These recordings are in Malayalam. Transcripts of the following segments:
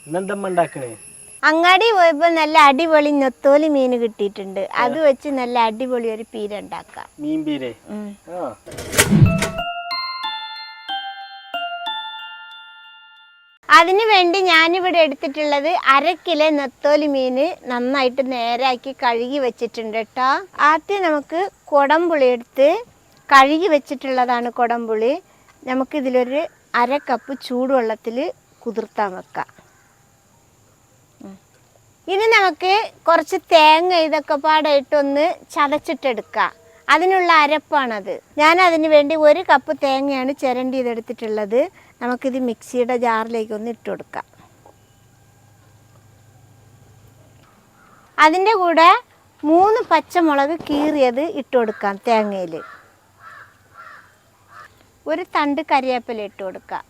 ഇന്നെന്തമ്മ ഉണ്ടാക്കണേ? അങ്ങാടി പോയപ്പോൾ നല്ല അടിപൊളി നെത്തോലി മീൻ കിട്ടിയിട്ടുണ്ട്. അത് വെച്ച് നല്ല അടിപൊളി ഒരു പീര ഉണ്ടാക്കാം. മീൻ പീരേ? അതിനു വേണ്ടി ഞാനിവിടെ എടുത്തിട്ടുള്ളത് 1/2 കിലോ നെത്തോലി മീൻ നന്നായിട്ട് നേരാക്കി കഴുകി വെച്ചിട്ടുണ്ട് കേട്ടോ. ആദ്യം നമുക്ക് കുടംപുളി എടുത്ത് കഴുകി വെച്ചിട്ടുള്ളതാണ് കുടംപുളി. നമുക്കിതിലൊരു 1/2 കപ്പ് ചൂടുവെള്ളത്തിൽ കുതിർത്താൻ വെക്കാം. ഇനി നമുക്ക് കുറച്ച് തേങ്ങ ഇതൊക്കെ പാടായിട്ടൊന്ന് ചതച്ചിട്ടെടുക്കാം. അതിനുള്ള അരപ്പാണത്. ഞാൻ അതിന് വേണ്ടി 1 കപ്പ് തേങ്ങയാണ് ചിരണ്ടി ചെയ്തെടുത്തിട്ടുള്ളത്. നമുക്കിത് മിക്സിയുടെ ജാറിലേക്ക് ഒന്ന് ഇട്ട് കൊടുക്കാം. അതിൻ്റെ കൂടെ 3 പച്ചമുളക് കീറിയത് ഇട്ട് കൊടുക്കാം. തേങ്ങയിൽ 1 തണ്ട് കരിവേപ്പില ഇട്ട് കൊടുക്കാം.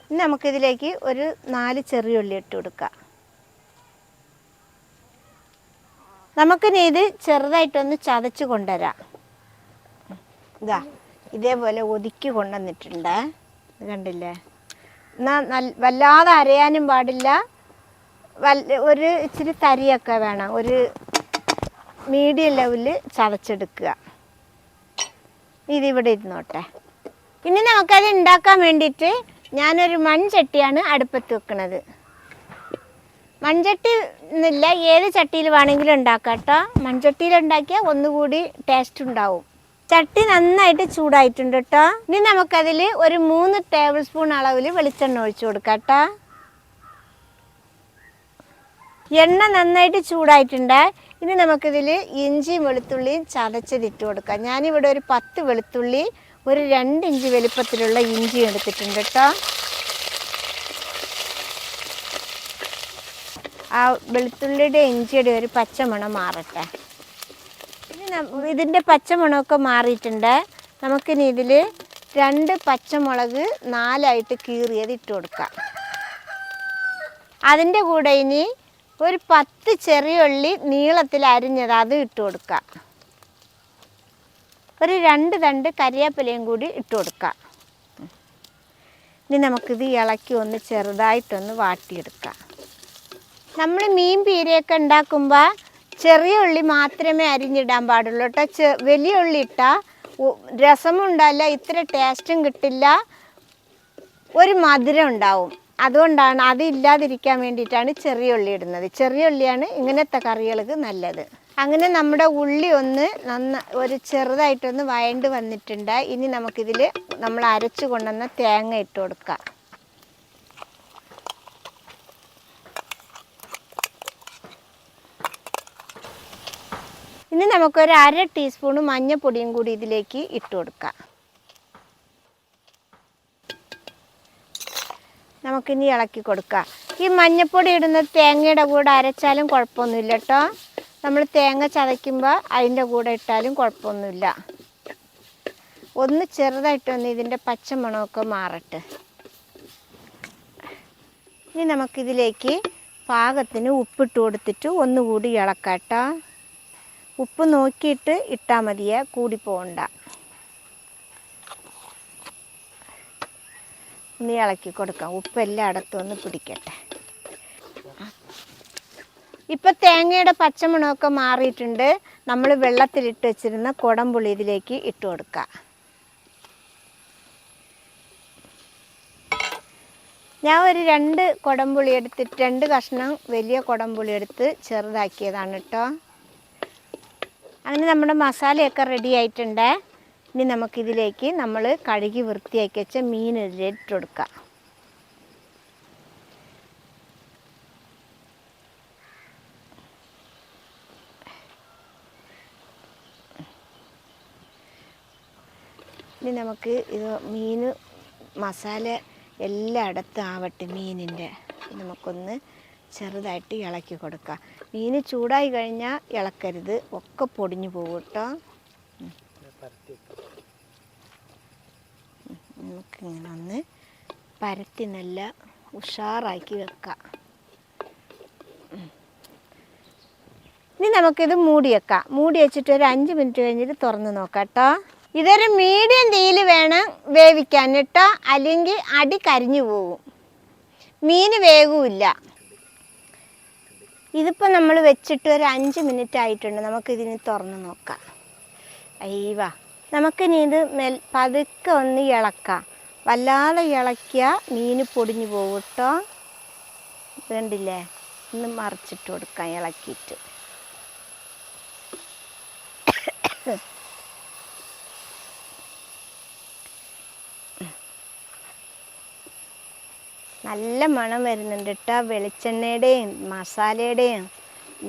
ഇനി നമുക്കിതിലേക്ക് ഒരു 4 ചെറിയ ഉള്ളി ഇട്ട് കൊടുക്കാം. നമുക്കിനി ഇത് ചെറുതായിട്ടൊന്ന് ചതച്ച് കൊണ്ടുവരാം. ഇതാ ഇതേപോലെ ഒതുക്കി കൊണ്ടുവന്നിട്ടുണ്ട്. ഇത് കണ്ടില്ലേ? എന്നാൽ വല്ലാതെ അരയാനും പാടില്ല, ഒരു ഇച്ചിരി തരിയൊക്കെ വേണം. ഒരു മീഡിയം ലെവലിൽ ചതച്ചെടുക്കുക. ഇതിവിടെ ഇരുന്നോട്ടെ. ഇനി നമുക്കത് ഉണ്ടാക്കാൻ വേണ്ടിയിട്ട് ഞാനൊരു മൺചട്ടിയാണ് അടുപ്പത്ത് വെക്കുന്നത്. മൺചട്ടി എന്നില്ല, ഏത് ചട്ടിയിൽ വേണമെങ്കിലും ഉണ്ടാക്കാം കേട്ടോ. മൺചട്ടിയിൽ ഉണ്ടാക്കിയാൽ ഒന്നുകൂടി ടേസ്റ്റ് ഉണ്ടാവും. ചട്ടി നന്നായിട്ട് ചൂടായിട്ടുണ്ട് കേട്ടോ. ഇനി നമുക്കതിൽ ഒരു 3 ടേബിൾ സ്പൂൺ അളവിൽ വെളിച്ചെണ്ണ ഒഴിച്ചു കൊടുക്കാം കേട്ടോ. എണ്ണ നന്നായിട്ട് ചൂടായിട്ടുണ്ട്. ഇനി നമുക്കിതിൽ ഇഞ്ചിയും വെളുത്തുള്ളിയും ചതച്ചതിട്ട് കൊടുക്കാം. ഞാനിവിടെ ഒരു 10 വെളുത്തുള്ളി, ഒരു 2 ഇഞ്ച് വലിപ്പത്തിലുള്ള ഇഞ്ചി എടുത്തിട്ടുണ്ട് കേട്ടോ. ആ വെളുത്തുള്ളിയുടെ ഇഞ്ചിയുടെ ഒരു പച്ചമണം മാറട്ടെ. ഇതിൻ്റെ പച്ചമണമൊക്കെ മാറിയിട്ടുണ്ട്. നമുക്കിനി ഇതിൽ 2 പച്ചമുളക് 4ആയിട്ട് കീറിയത് ഇട്ട് കൊടുക്കാം. അതിൻ്റെ കൂടെ ഇനി ഒരു 10 ചെറിയ ഉള്ളി നീളത്തിൽ അരിഞ്ഞത് അത് ഇട്ട് കൊടുക്കാം. ഒരു 2 തണ്ട് കരിവേപ്പിലയും കൂടി ഇട്ട് കൊടുക്കാം. ഇനി നമുക്കിത് ഇളക്കി ഒന്ന് ചെറുതായിട്ടൊന്ന് വാട്ടിയെടുക്കാം. നമ്മൾ മീൻ പീരയൊക്കെ ഉണ്ടാക്കുമ്പോൾ ചെറിയ ഉള്ളി മാത്രമേ അരിഞ്ഞിടാൻ പാടുള്ളൂ കേട്ടോ. വലിയ ഉള്ളി ഇട്ടാൽ രസമും ഉണ്ടാവില്ല, ഇത്ര ടേസ്റ്റും കിട്ടില്ല, ഒരു മധുരം ഉണ്ടാവും. അതുകൊണ്ടാണ്, അത് ഇല്ലാതിരിക്കാൻ വേണ്ടിയിട്ടാണ് ചെറിയ ഉള്ളി ഇടുന്നത്. ചെറിയ ഉള്ളിയാണ് ഇങ്ങനത്തെ കറികൾക്ക് നല്ലത്. അങ്ങനെ നമ്മുടെ ഉള്ളി ഒന്ന് ഒരു ചെറുതായിട്ടൊന്ന് വഴണ്ട് വന്നിട്ടുണ്ട്. ഇനി നമുക്കിതിൽ നമ്മൾ അരച്ചു കൊണ്ടുവന്ന തേങ്ങ ഇട്ട് കൊടുക്കാം. ഇനി നമുക്കൊരു 1/2 ടീസ്പൂൺ മഞ്ഞൾപ്പൊടിയും കൂടി ഇതിലേക്ക് ഇട്ട് കൊടുക്കാം. നമുക്കിനി ഇളക്കി കൊടുക്കാം. ഈ മഞ്ഞൾപ്പൊടി ഇടുന്നത് തേങ്ങയുടെ കൂടെ അരച്ചാലും കുഴപ്പമൊന്നുമില്ല കേട്ടോ. നമ്മൾ തേങ്ങ ചതയ്ക്കുമ്പോൾ അതിൻ്റെ കൂടെ ഇട്ടാലും കുഴപ്പമൊന്നുമില്ല. ഒന്ന് ചെറുതായിട്ടൊന്ന് ഇതിൻ്റെ പച്ചമണമൊക്കെ മാറട്ടെ. ഇനി നമുക്കിതിലേക്ക് പാകത്തിന് ഉപ്പിട്ട് കൊടുത്തിട്ട് ഒന്നുകൂടി ഇളക്കാം കേട്ടോ. ഉപ്പ് നോക്കിയിട്ട് ഇട്ടാൽ മതിയേ, കൂടി പോകണ്ട. ഒന്ന് ഇളക്കി കൊടുക്കാം. ഉപ്പ് എല്ലായിടത്തും ഒന്ന് പിടിക്കട്ടെ. ഇപ്പം തേങ്ങയുടെ പച്ചമണമൊക്കെ മാറിയിട്ടുണ്ട്. നമ്മൾ വെള്ളത്തിലിട്ട് വെച്ചിരുന്ന കുടംപുളി ഇതിലേക്ക് ഇട്ട് കൊടുക്കാം. ഞാൻ ഒരു 2 കുടംപുളി എടുത്തിട്ട് 2 കഷ്ണം വലിയ കുടംപുളി എടുത്ത് ചെറുതാക്കിയതാണ് കേട്ടോ. അങ്ങനെ നമ്മുടെ മസാലയൊക്കെ റെഡി ആയിട്ടുണ്ട്. ഇനി നമുക്കിതിലേക്ക് നമ്മൾ കഴുകി വൃത്തിയാക്കി വെച്ച മീൻ ഇതിലിട്ട് കൊടുക്കാം. ഇനി നമുക്ക് ഇത് മീൻ മസാല എല്ലായിടത്തും ആവട്ടെ. മീനിൻ്റെ നമുക്കൊന്ന് ചെറുതായിട്ട് ഇളക്കി കൊടുക്കാം. മീൻ ചൂടായി കഴിഞ്ഞാൽ ഇളക്കരുത്, ഒക്കെ പൊടിഞ്ഞു പോകും കേട്ടോ. നമുക്കിങ്ങനെ ഒന്ന് പരത്തി നല്ല ഉഷാറാക്കി വെക്കാം. ഇനി നമുക്കിത് മൂടി വെക്കാം. മൂടി വെച്ചിട്ട് ഒരു 5 മിനിറ്റ് കഴിഞ്ഞിട്ട് തുറന്ന് നോക്കാം കേട്ടോ. ഇതൊരു മീഡിയം തീയിൽ വേണം വേവിക്കാൻ കേട്ടോ, അല്ലെങ്കിൽ അടി കരിഞ്ഞു പോകും, മീൻ വേകുമില്ല. ഇതിപ്പോൾ നമ്മൾ വെച്ചിട്ട് ഒരു 5 മിനിറ്റ് ആയിട്ടുണ്ട്. നമുക്കിതിന് തുറന്ന് നോക്കാം. അയ്യവാ, നമുക്കിനി ഇത് പതുക്കെ ഒന്ന് ഇളക്കാം. വല്ലാതെ ഇളക്കിയാൽ മീൻ പൊടിഞ്ഞു പോകും കേട്ടോ. വേണ്ടില്ലേ, ഒന്ന് മറിച്ചിട്ട് കൊടുക്കാം ഇളക്കിയിട്ട്. നല്ല മണം വരുന്നുണ്ട് കേട്ടോ, വെളിച്ചെണ്ണയുടെയും മസാലയുടെയും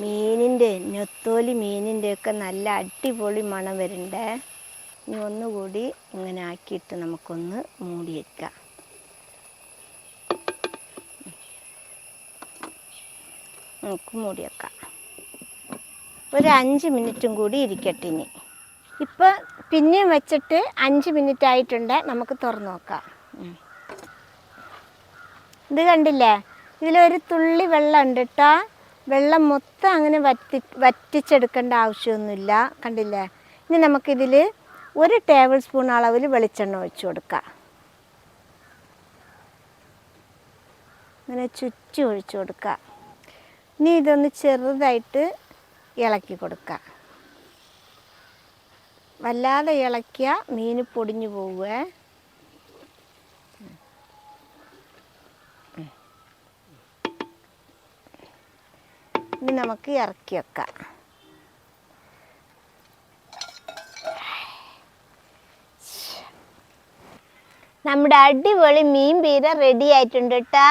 മീനിൻ്റെ നെത്തോലി മീനിൻ്റെയൊക്കെ നല്ല അടിപൊളി മണം വരുന്നുണ്ട്. ഇനി ഒന്നുകൂടി ഇങ്ങനെ ആക്കിയിട്ട് നമുക്കൊന്ന് മൂടി വയ്ക്കാം. നമുക്ക് മൂടി വെക്കാം. ഒരു 5 മിനിറ്റും കൂടി ഇരിക്കട്ടെ. ഇനി ഇപ്പം പിന്നെയും വെച്ചിട്ട് 5 മിനിറ്റ് ആയിട്ടുണ്ട്. നമുക്ക് തുറന്ന് നോക്കാം. ഇത് കണ്ടില്ലേ, ഇതിലൊരു തുള്ളി വെള്ളം ഉണ്ട് കേട്ടോ. വെള്ളം മൊത്തം അങ്ങനെ വറ്റിച്ചെടുക്കേണ്ട ആവശ്യമൊന്നുമില്ല. കണ്ടില്ലേ. ഇനി നമുക്കിതിൽ 1 ടേബിൾ സ്പൂൺ അളവിൽ വെളിച്ചെണ്ണ ഒഴിച്ചു കൊടുക്കാം. അങ്ങനെ ചുറ്റി ഒഴിച്ചു കൊടുക്കുക. ഇനി ഇതൊന്ന് ചെറുതായിട്ട് ഇളക്കി കൊടുക്കുക. വല്ലാതെ ഇളക്കിയാൽ മീൻ പൊടിഞ്ഞു പോവുക. ഇനി നമുക്ക് ഇറക്കി വെക്കാം. നമ്മുടെ അടിപൊളി മീൻ പീര റെഡി ആയിട്ടുണ്ട് കേട്ടോ.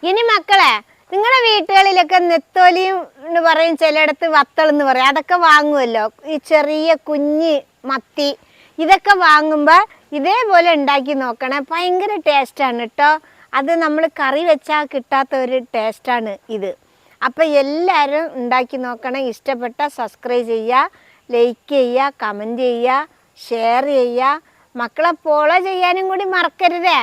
ഇനി മക്കളെ, നിങ്ങളുടെ വീട്ടുകളിലൊക്കെ നെത്തോലിയും എന്ന് പറയും, ചിലയിടത്ത് വത്തളെന്ന് പറയും, അതൊക്കെ വാങ്ങുമല്ലോ. ഈ ചെറിയ കുഞ്ഞ് മത്തി ഇതൊക്കെ വാങ്ങുമ്പോൾ ഇതേപോലെ ഉണ്ടാക്കി നോക്കണേ. ഭയങ്കര ടേസ്റ്റാണ് കേട്ടോ. അത് നമ്മൾ കറി വെച്ചാൽ കിട്ടാത്ത ഒരു ടേസ്റ്റാണ് ഇത്. അപ്പോൾ എല്ലാവരും ഉണ്ടാക്കി നോക്കണം. ഇഷ്ടപ്പെട്ടാൽ സബ്സ്ക്രൈബ് ചെയ്യുക, ലൈക്ക് ചെയ്യുക, കമൻറ്റ് ചെയ്യുക, ഷെയർ ചെയ്യുക. മക്കളെ ഫോളോ ചെയ്യാനും കൂടി മറക്കരുതേ.